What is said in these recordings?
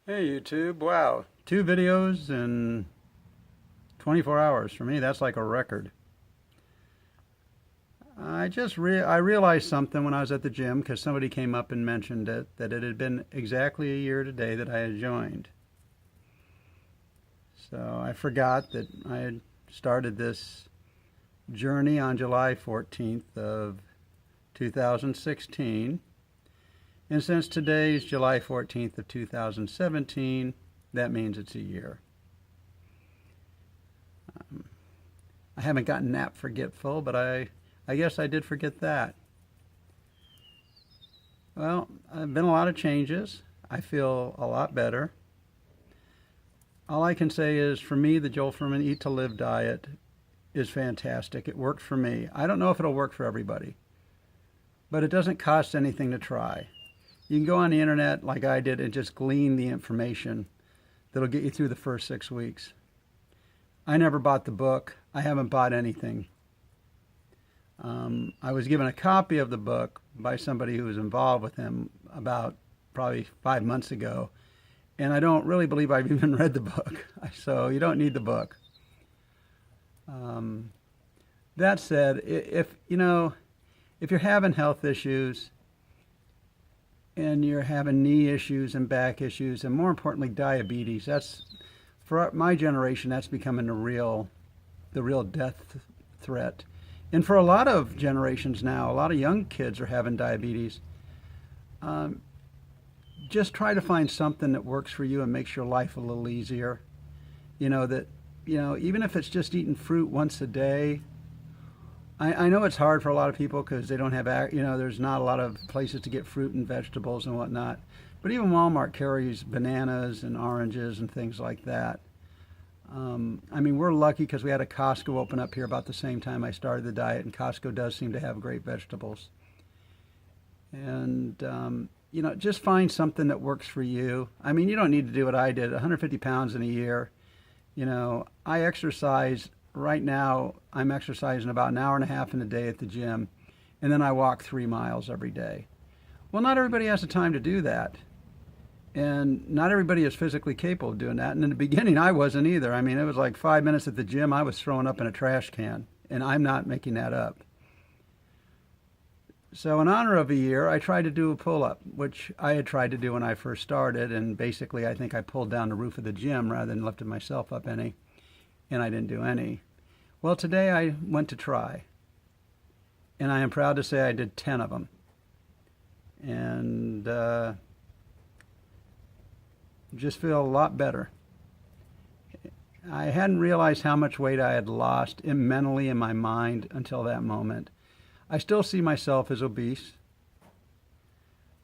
Hey YouTube, wow. 2 videos in 24 hours. For me, that's like a record. I realized something when I was at the gym because somebody came up and mentioned it, that it had been exactly a year today that I had joined. So I forgot that I had started this journey on July 14th of 2016. And since today's July 14th of 2017, that means it's a year. I haven't gotten nap forgetful, but I guess I did forget that. Well, I've been a lot of changes. I feel a lot better. All I can say is, for me, the Joel Furman Eat to Live diet is fantastic. It worked for me. I don't know if it'll work for everybody, but it doesn't cost anything to try. You can go on the internet like I did and just glean the information that'll get you through the first 6 weeks. I never bought the book. I haven't bought anything. I was given a copy of the book by somebody who was involved with him about probably 5 months ago, and I don't really believe I've even read the book. So you don't need the book. Um, that said, if you're having health issues and you're having knee issues and back issues, and more importantly diabetes, that's for my generation. That's becoming the real death threat. And for a lot of generations now, a lot of young kids are having diabetes. Um, just try to find something that works for you and makes your life a little easier. That even if it's just eating fruit once a day. I know it's hard for a lot of people because they don't have, there's not a lot of places to get fruit and vegetables and whatnot. But even Walmart carries bananas and oranges and things like that. I mean, we're lucky because we had a Costco open up here about the same time I started the diet, and Costco does seem to have great vegetables. And, just find something that works for you. I mean, you don't need to do what I did, 150 pounds in a year. I exercise right now. I'm exercising about an hour and a half in a day at the gym, and then I walk 3 miles every day. Well, not everybody has the time to do that. And not everybody is physically capable of doing that. And in the beginning, I wasn't either. I mean, it was like 5 minutes at the gym, I was throwing up in a trash can. And I'm not making that up. So, in honor of a year, I tried to do a pull up, which I had tried to do when I first started. And basically, I think I pulled down the roof of the gym rather than lifted myself up any. And I didn't do any. Well, today I went to try. And I am proud to say I did 10 of them. And just feel a lot better. I hadn't realized how much weight I had lost mentally in my mind until that moment. I still see myself as obese.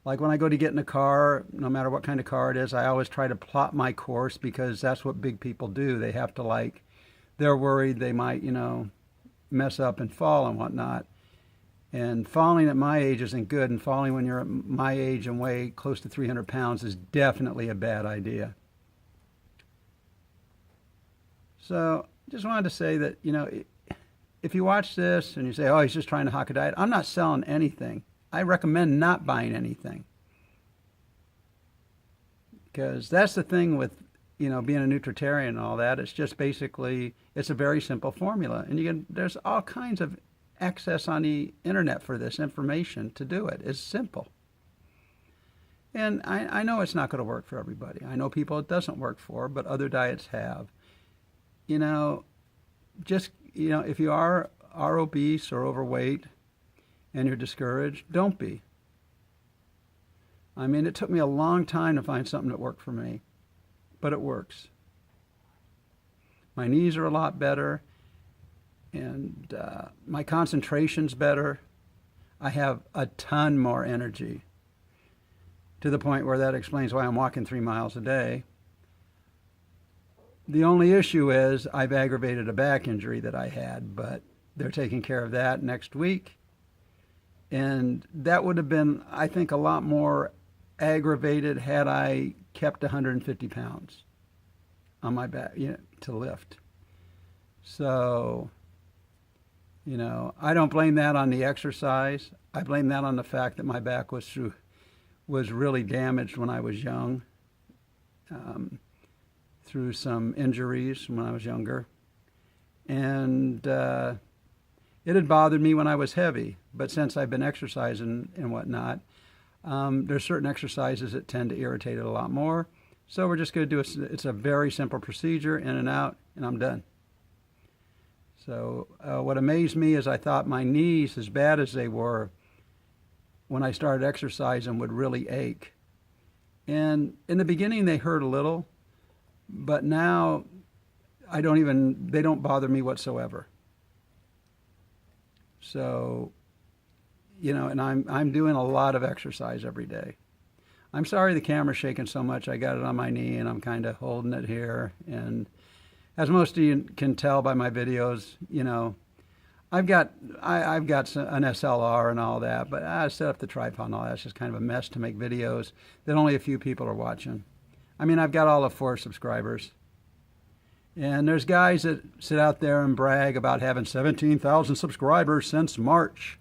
Like when I go to get in a car, no matter what kind of car it is, I always try to plot my course because that's what big people do. They have to they're worried they might, mess up and fall and whatnot. And falling at my age isn't good, and falling when you're at my age and weigh close to 300 pounds is definitely a bad idea. So just wanted to say that, if you watch this and you say, oh, he's just trying to hawk a diet, I'm not selling anything. I recommend not buying anything. Because that's the thing with, being a nutritarian and all that. It's just basically, it's a very simple formula. And there's all kinds of access on the internet for this information to do it. It's simple. And I know it's not going to work for everybody. I know people it doesn't work for, but other diets have. You know, if you are obese or overweight and you're discouraged, don't be. I mean, it took me a long time to find something that worked for me, but it works. My knees are a lot better, and my concentration's better. I have a ton more energy, to the point where that explains why I'm walking 3 miles a day. The only issue is I've aggravated a back injury that I had, but they're taking care of that next week. And that would have been, I think, a lot more aggravated had I kept 150 pounds on my back, to lift. So, I don't blame that on the exercise. I blame that on the fact that my back was really damaged when I was young. through some injuries when I was younger. And it had bothered me when I was heavy. But since I've been exercising and whatnot, there's certain exercises that tend to irritate it a lot more. So we're just going to do it's a very simple procedure, in and out, and I'm done. So what amazed me is I thought my knees, as bad as they were, when I started exercising, would really ache. And in the beginning, they hurt a little, but now they don't bother me whatsoever. So, and I'm doing a lot of exercise every day. I'm sorry the camera's shaking so much. I got it on my knee and I'm kind of holding it here. And as most of you can tell by my videos, I've got an SLR and all that, but I set up the tripod and all that. It's just kind of a mess to make videos that only a few people are watching. I mean, I've got all of 4 subscribers. And there's guys that sit out there and brag about having 17,000 subscribers since March.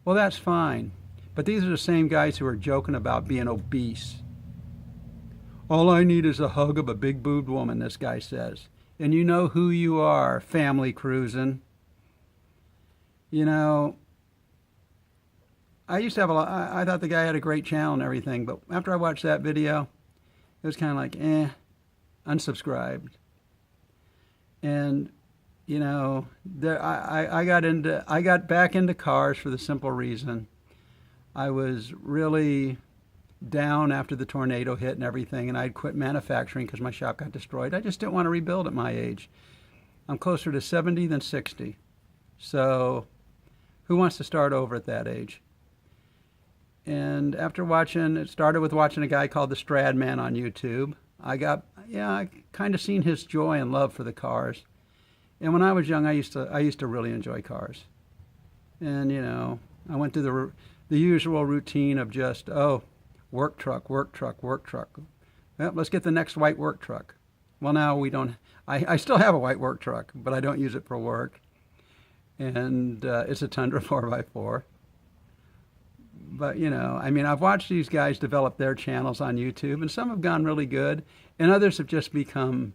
Well, that's fine. But these are the same guys who are joking about being obese. All I need is a hug of a big-boobed woman, this guy says. And you know who you are, family cruising. I used to have I thought the guy had a great channel and everything, but after I watched that video, it was kind of like, unsubscribed. And, I got back into cars for the simple reason I was really down after the tornado hit and everything, and I'd quit manufacturing because my shop got destroyed. I just didn't want to rebuild at my age. I'm closer to 70 than 60. So who wants to start over at that age? And after it started with watching a guy called the Strad Man on YouTube. I kind of seen his joy and love for the cars. And when I was young, I used to really enjoy cars. And, I went through the usual routine of just, work truck, work truck, work truck. Well, let's get the next white work truck. Well, now we don't, I still have a white work truck, but I don't use it for work. And it's a Tundra 4x4. But, I've watched these guys develop their channels on YouTube, and some have gone really good, and others have just become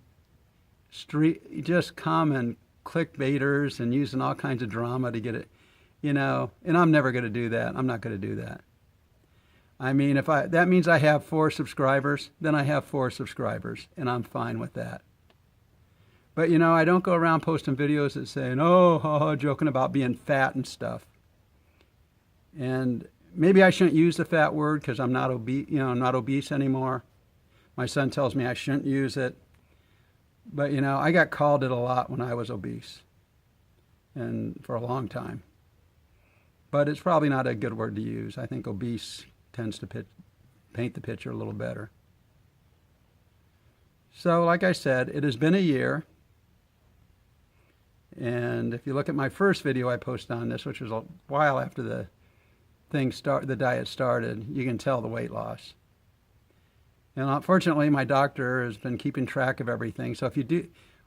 just common clickbaiters and using all kinds of drama to get it, and I'm never going to do that. I'm not going to do that. I mean, that means I have 4 subscribers, then I have 4 subscribers, and I'm fine with that. But, I don't go around posting videos that say, joking about being fat and stuff. And maybe I shouldn't use the fat word because I'm not obese anymore. My son tells me I shouldn't use it. But, I got called it a lot when I was obese, and for a long time. But it's probably not a good word to use. I think obese tends to paint the picture a little better. So, like I said, it has been a year. And if you look at my first video I posted on this, which was a while after the diet started, you can tell the weight loss. And unfortunately, my doctor has been keeping track of everything. So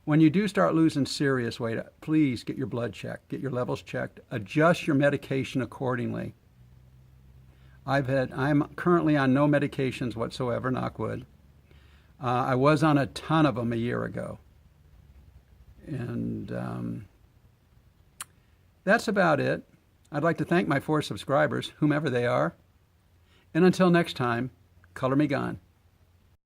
when you do start losing serious weight, please get your blood checked, get your levels checked, adjust your medication accordingly. I'm currently on no medications whatsoever, knock wood. I was on a ton of them a year ago. And that's about it. I'd like to thank my 4 subscribers, whomever they are. And until next time, color me gone.